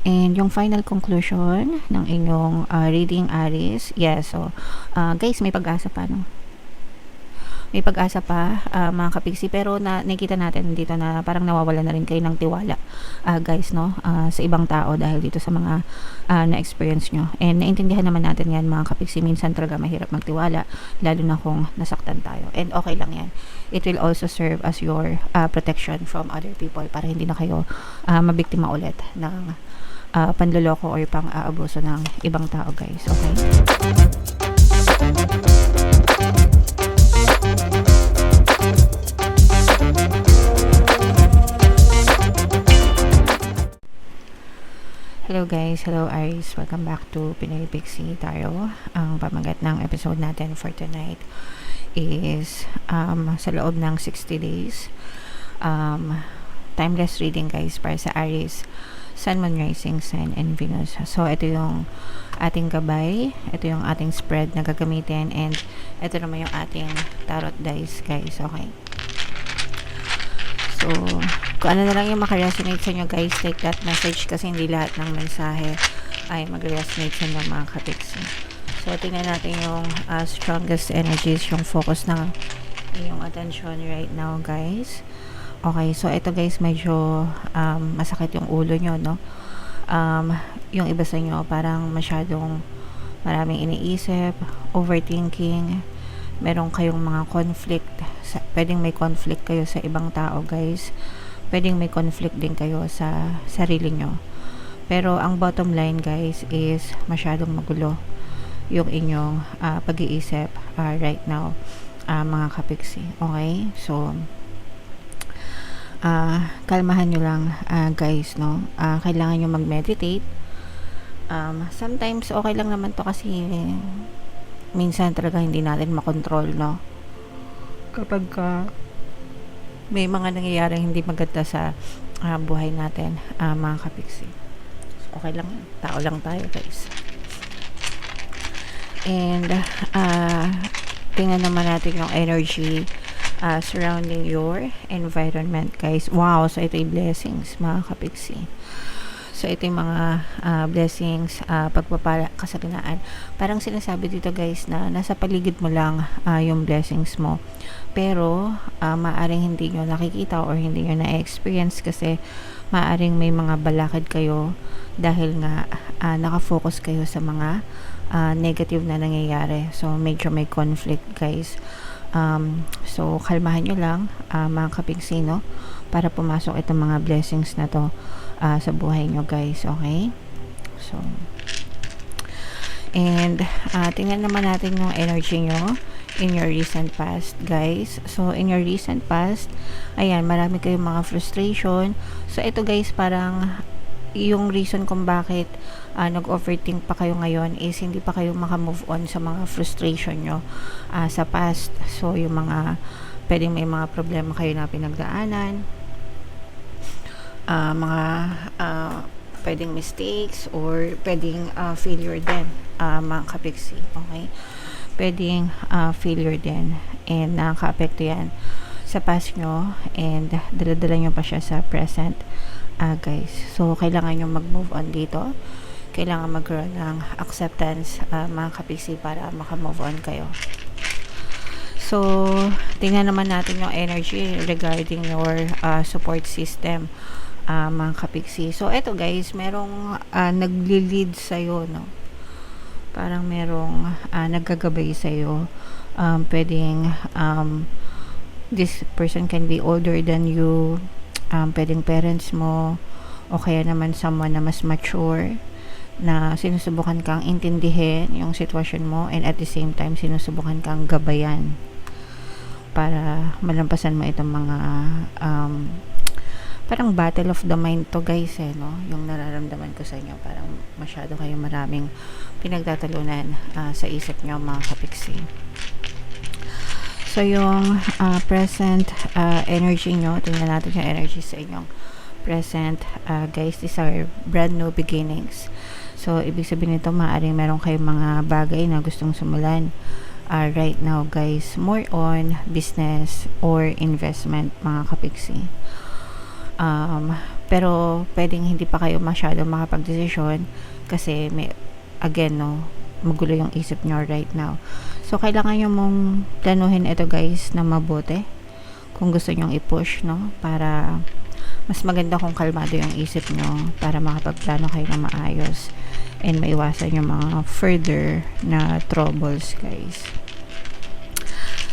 And yung final conclusion ng inyong reading, Aries, yes, so guys, may pag-asa pa, no? May pag-asa pa, mga kapigsi, pero nakikita natin dito na parang nawawala na rin kayo ng tiwala, guys, no, sa ibang tao dahil dito sa mga na-experience nyo. And naintindihan naman natin yan, mga kapigsi, minsan talaga mahirap magtiwala, lalo na kung nasaktan tayo. And okay lang yan. It will also serve as your protection from other people para hindi na kayo mabiktima ulit ng panloloko or pang-aabuso ng ibang tao, guys. Okay? Hello guys, hello Aries, welcome back to Pinoy Pixie Tarot. Ang pamagat ng episode natin for tonight is sa loob ng 60 days timeless reading, guys, para sa Aries, Sun, Moon, Rising, Sun, and Venus. So ito yung ating gabay, ito yung ating spread na gagamitin, and ito naman yung ating tarot dice, guys. Okay, so kung ano na lang yung makaresonate sa inyo, guys, take that message, kasi hindi lahat ng mensahe ay mag-resonate sa inyo, mga kapiksi. So tingnan natin yung strongest energies, yung focus ng inyong attention right now, guys. Okay, so ito, guys, medyo masakit yung ulo nyo, no? Yung iba sa inyo parang masyadong maraming iniisip, overthinking, meron kayong mga conflict, pwedeng may conflict kayo sa ibang tao, guys, pwedeng may conflict din kayo sa sarili nyo, pero ang bottom line, guys, is masyadong magulo yung inyong pag-iisip right now, mga kapiksi. Okay, so kalmahan nyo lang, guys, no? Kailangan nyo mag-meditate. Sometimes okay lang naman to, kasi minsan talaga hindi natin makontrol, no? Kapag may mga nangyayaring hindi maganda sa buhay natin, mga kapiksi. So, okay lang, tao lang tayo, guys. And tingnan naman natin yung energy surrounding your environment, guys. Wow, so ito yung blessings, mga kapiksi. So ito yung mga blessings, pagpapala, kasaganaan. Parang sinasabi dito, guys, na nasa paligid mo lang yung blessings mo, pero maaring hindi nyo nakikita or hindi nyo na-experience, kasi maaring may mga balakid kayo dahil nga nakafocus kayo sa mga negative na nangyayari. So medyo may conflict, guys. So kalmahan nyo lang, mga kapiksi, no, para pumasok itong mga blessings na to sa buhay nyo, guys. Okay, so and tingnan naman natin yung energy nyo in your recent past, guys. So in your recent past, ayan, marami kayong mga frustration. So ito, guys, parang yung reason kung bakit nag-overthink pa kayo ngayon is hindi pa kayo makamove on sa mga frustration nyo sa past. So yung mga pwedeng may mga problema kayo na pinagdaanan, mga pwedeng mistakes, or pwedeng failure din, mga kapiksi. Okay, pwedeng failure din, and nakaka-apekto yan sa past nyo, and dala-dala nyo pa siya sa present, guys. So kailangan nyo mag-move on dito, kailangan magkaroon ng acceptance, mga kapiksi, para makamove on kayo. So tingnan naman natin yung energy regarding your support system, mga kapiksi. So eto, guys, merong nagli-lead sa'yo, no? Parang merong naggagabay sa'yo. Pwedeng this person can be older than you, pwedeng parents mo, o kaya naman someone na mas mature, na sinusubukan kang intindihin yung sitwasyon mo, and at the same time sinusubukan kang gabayan para malampasan mo itong mga parang battle of the mind to, guys, no? Yung nararamdaman ko sa inyo, parang masyado kayo maraming pinagtatalunan sa isip nyo, mga kapiksi. So yung present energy nyo, tingnan natin yung energy sa inyong present, guys. These are brand new beginnings. So ibig sabihin nito, maaaring meron kayong mga bagay na gustong simulan right now, guys, more on business or investment, mga kapiksi. pero pwedeng hindi pa kayo masyado makapag-desisyon kasi again, no, magulo yung isip nyo right now. So, kailangan nyo mong planuhin ito guys na mabuti kung gusto nyong i-push, no, para mas maganda kung kalmado yung isip nyo para makapagplano kayo na maayos and maiwasan yung mga further na troubles guys.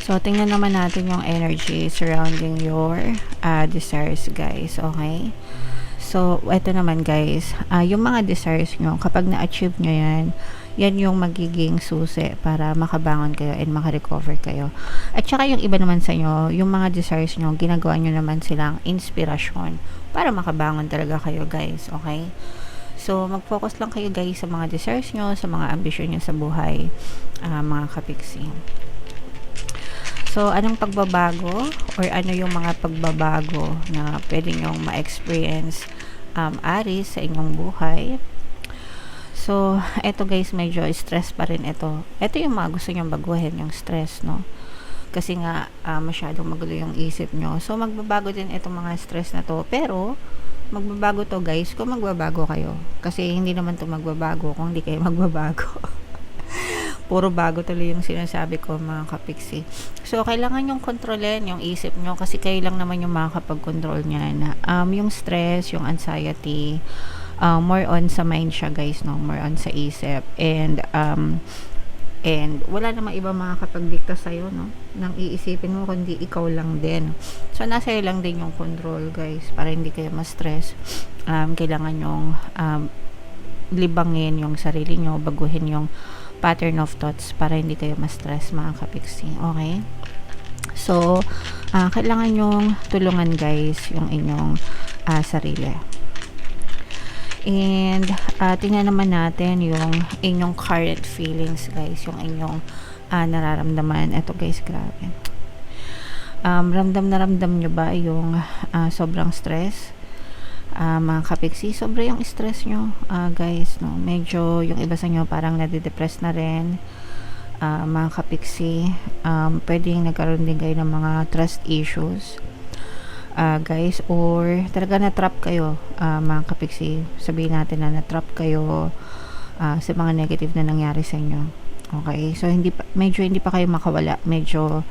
So, tingnan naman natin yung energy surrounding your desires guys, okay? So, ito naman guys, yung mga desires nyo, kapag na-achieve nyo yan yung magiging susi para makabangon kayo and makarecover kayo. At saka yung iba naman sa inyo, yung mga desires nyo, ginagawa nyo naman silang inspirasyon para makabangon talaga kayo guys, okay? So, mag-focus lang kayo guys sa mga desires nyo, sa mga ambisyon nyo sa buhay, mga kapiksi. So, anong pagbabago or ano yung mga pagbabago na pwede nyong ma-experience Aries sa inyong buhay? So, eto guys, medyo stress pa rin ito. Ito yung mga gusto nyong baguhin, yung stress, no? Kasi nga, masyadong magulo yung isip nyo. So, magbabago din itong mga stress na to. Pero, magbabago to guys kung magbabago kayo. Kasi hindi naman to magbabago kung hindi kayo magbabago. Puro bago tuloy yung sinasabi ko mga kapiksi. So, kailangan yung kontrolin yung isip nyo kasi kayo lang naman yung makakapag-control niyan. Yung stress, yung anxiety, more on sa mind siya guys, no? More on sa isip. And wala namang iba makakapagdikta sa'yo, no? Nang iisipin mo kundi ikaw lang din. So, nasa iyo lang din yung control guys para hindi kayo ma-stress. Kailangan yung libangin yung sarili nyo, baguhin yung pattern of thoughts para hindi kayo ma-stress mga kapiksi, okay? So, kailangan yung tulungan guys yung inyong sarili. And tingnan naman natin yung inyong current feelings guys, yung inyong nararamdaman. Ito guys, grabe. Ramdam na ramdam nyo ba yung sobrang stress? Mga kapiksi, sobra yung stress nyo guys, no? Medyo yung iba sa nyo parang nade-depress na rin, mga kapiksi. Pwedeng nagkaroon din kayo ng mga trust issues guys, or talaga na-trap kayo, mga kapiksi. Sabihin natin na na-trap kayo sa mga negative na nangyari sa inyo, okay? So, medyo hindi pa kayo makawala, medyo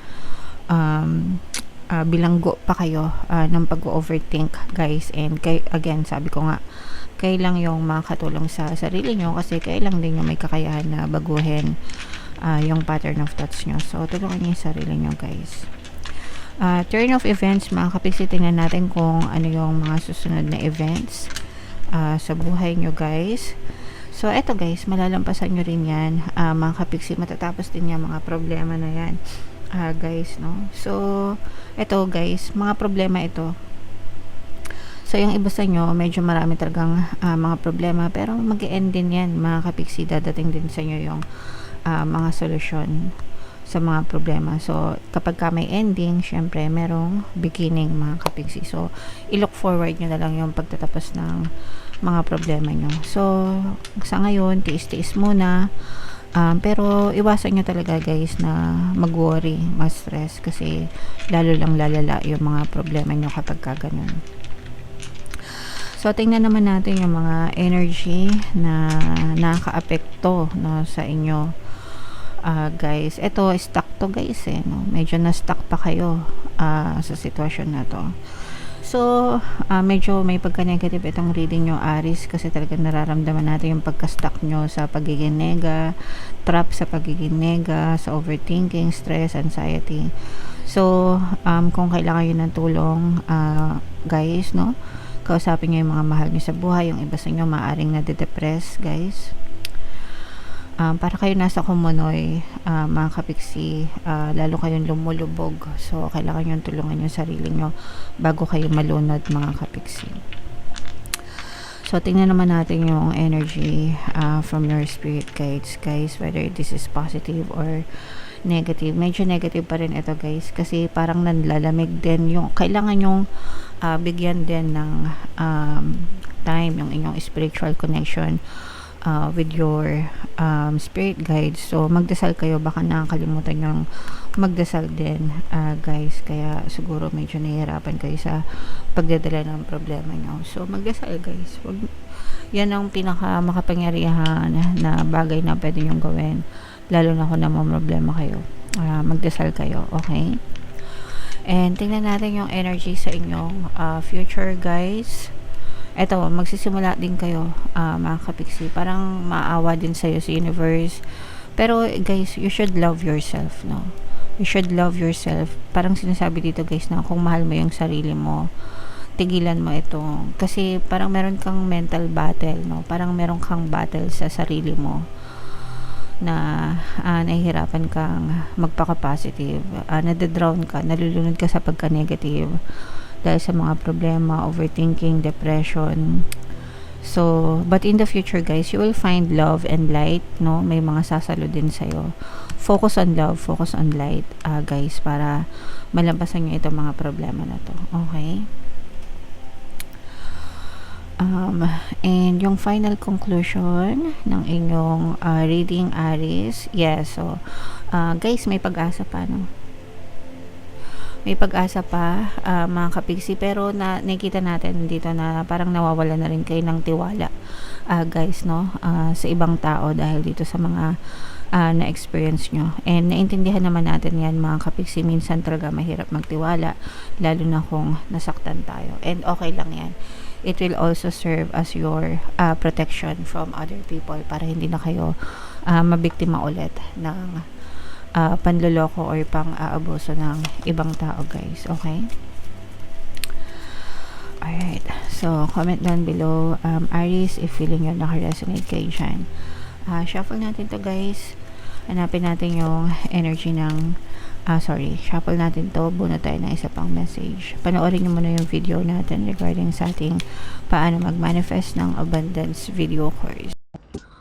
bilanggo pa kayo ng pag-overthink guys, and again, sabi ko nga, kayo lang yung makakatulong sa sarili nyo kasi kayo lang din yung may kakayahan na baguhin yung pattern of thoughts nyo. So, tulungan nyo yung sarili nyo guys. Turn of events, mga kapiksi, tingnan natin kung ano yung mga susunod na events sa buhay nyo guys. So, eto guys, malalampasan nyo rin yan, mga kapiksi. Matatapos din yung mga problema na yan guys, no? So, eto guys, mga problema ito. So, yung iba sa nyo, medyo marami talagang mga problema, pero mag-e-end din yan mga kapiksi. Dadating din sa nyo yung mga solusyon sa mga problema. So, kapag ka may ending, syempre, merong beginning mga kapiksi. So, i-look forward nyo na lang yung pagtatapos ng mga problema nyo. So, sa ngayon, tiis-tiis muna. Pero, iwasan nyo talaga guys na mag-worry, ma-stress kasi lalo lang lalala yung mga problema nyo kapag ka ganun. So, tingnan naman natin yung mga energy na nakaka-apekto, no, sa inyo. Guys, ito stuck to guys, no? Medyo na-stuck pa kayo sa sitwasyon na to. So, medyo may pagka-negative itong reading nyo Aries kasi talaga nararamdaman natin yung pagka-stuck nyo sa pagiging nega, trap sa pagiging nega, sa overthinking, stress, anxiety. So, kung kailangan yun ng tulong guys, no? Kausapin nyo yung mga mahal nyo sa buhay. Yung iba sa inyo maaring nade-depress guys. Para kayo nasa kumunoy, mga kapiksi, lalo kayong lumulubog. So, kailangan yung tulungan yung sarili nyo bago kayo malunod, mga kapiksi. So, tingnan naman natin yung energy from your spirit guides, guys, whether this is positive or negative. Medyo negative pa rin ito, guys, kasi parang nanlalamig din yung, kailangan yung bigyan din ng time, yung inyong spiritual connection with your spirit guides. So, magdasal kayo, baka nakakalimutan yung magdasal din, guys. Kaya siguro medyo nahihirapan kayo sa pagdadala ng problema nyo. So, magdasal, guys. Yan ang pinaka makapangyarihan na bagay na pwede nyong gawin. Lalo na kung namamroblema kayo. Magdasal kayo, okay? And tingnan natin yung energy sa inyong future, guys. Eto, magsisimula din kayo, mga kapiksi. Parang maawa din sa'yo sa universe. Pero, guys, you should love yourself, no? You should love yourself. Parang sinasabi dito, guys, na kung mahal mo yung sarili mo, tigilan mo ito. Kasi parang meron kang mental battle, no? Parang meron kang battle sa sarili mo na nahihirapan kang magpaka-positive. Nadadrown ka, nalulunod ka sa pagka-negative dahil sa mga problema, overthinking, depression. So, but in the future, guys, you will find love and light, no? May mga sasalo din sa'yo. Focus on love, focus on light, guys, para malampasan nyo itong mga problema na to. Okay? And yung final conclusion ng inyong reading, Aries, yes, so, guys, may pag-asa pa, no? May pag-asa pa, mga kapiksi, pero nakikita natin dito na parang nawawala na rin kayo ng tiwala, guys, no? Sa ibang tao dahil dito sa mga na-experience nyo. And naintindihan naman natin yan, mga kapiksi, minsan talaga mahirap magtiwala, lalo na kung nasaktan tayo. And okay lang yan. It will also serve as your protection from other people para hindi na kayo mabiktima ulit ng panloloko or pang-aabuso ng ibang tao, guys. Okay? Alright. So, comment down below, Aries, if feeling yun naka-resonate kayo dyan. Shuffle natin to, guys. Hanapin natin yung energy ng shuffle natin to. Buno tayo ng isa pang message. Panoorin nyo muna yung video natin regarding sa ating paano mag-manifest ng abundance video course.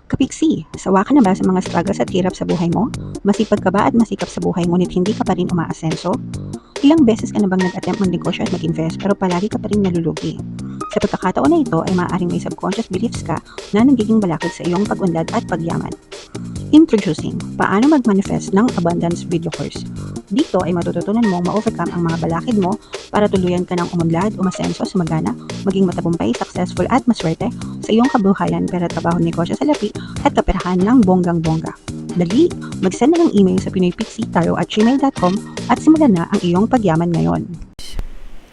Kapiksi, sawa ka na ba sa mga struggles at hirap sa buhay mo? Masipag ka ba at masikap sa buhay ngunit hindi ka pa rin umaasenso? Ilang beses ka na bang nag-attempt mag-negosyo at mag-invest pero palagi ka pa rin nalulugi? Sa pagkakataon na ito ay maaaring may subconscious beliefs ka na nagiging balakid sa iyong pag-unlad at pagyaman. Introducing, paano mag-manifest ng abundance video course. Dito ay matututunan mong ma-overcome ang mga balakid mo para tuluyan ka ng umunlad, umasenso, sumagana, maging matagumpay, successful at maswerte sa iyong kabuhayan, pera, trabaho, negosyo, salapi at kaperahan ng bonggang-bongga. Dali, mag-send na ng email sa pinoypixie@gmail.com at simulan na ang iyong pagyaman ngayon.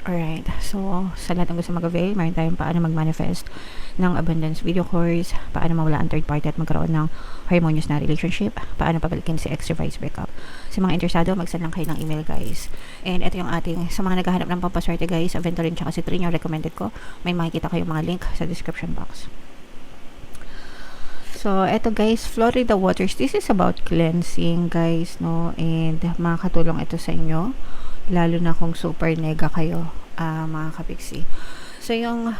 Alright, so sa lahat ng gusto mag-avail, mayroon tayong paano mag-manifest ng abundance video course, paano mawala ang third party at magkaroon ng harmonious na relationship, paano pabalikin si ex-revised breakup. Sa mga interesado, mag-send lang kayo ng email, guys. And ito yung ating, sa mga naghahanap ng pampaswerte, guys, Aventurin tsaka si Trin, yung recommended ko, may makikita kayong mga link sa description box. So, eto, guys, Florida Waters, this is about cleansing, guys, no, and makakatulong ito sa inyo, lalo na kung super nega kayo, mga kapiksi. So, yung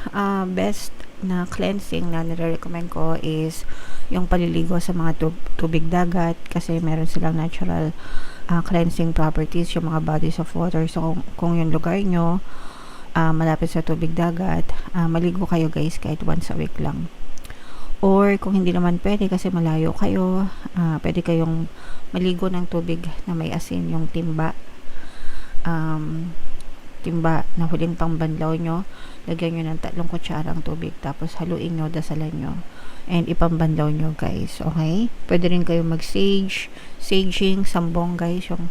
best na cleansing na nire-recommend ko is yung paliligo sa mga tubig dagat kasi meron silang natural cleansing properties, yung mga bodies of water. So, kung yung lugar nyo malapit sa tubig dagat, maligo kayo, guys, kahit once a week lang. Or kung hindi naman pwede kasi malayo kayo, pwede kayong maligo ng tubig na may asin, yung timba. Timba na huling pangbanlaw nyo, lagyan nyo ng 3 kutsarang tubig, tapos haluin nyo, dasalan nyo, and ipambanlaw nyo, guys. Okay? Pwede rin kayo mag-sage, saging, sambong, guys, yung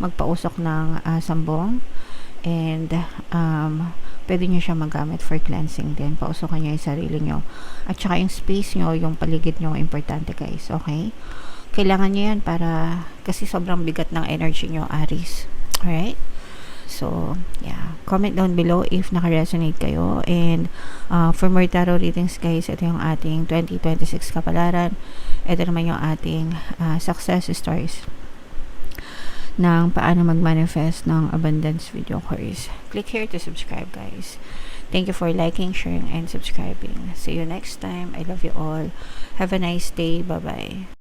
magpausok ng sambong, and pwede nyo siya magamit for cleansing din. Pausokan nyo yung sarili nyo. At saka yung space nyo, yung paligid nyo, importante, guys. Okay? Kailangan nyo yan para, kasi sobrang bigat ng energy nyo, Aries. Alright? So, yeah. Comment down below if naka-resonate kayo. And for more tarot readings, guys, ito yung ating 2026 kapalaran. Ito naman yung ating success stories ng paano mag-manifest ng abundance video course. Click here to subscribe, guys. Thank you for liking, sharing, and subscribing. See you next time. I love you all. Have a nice day. Bye-bye.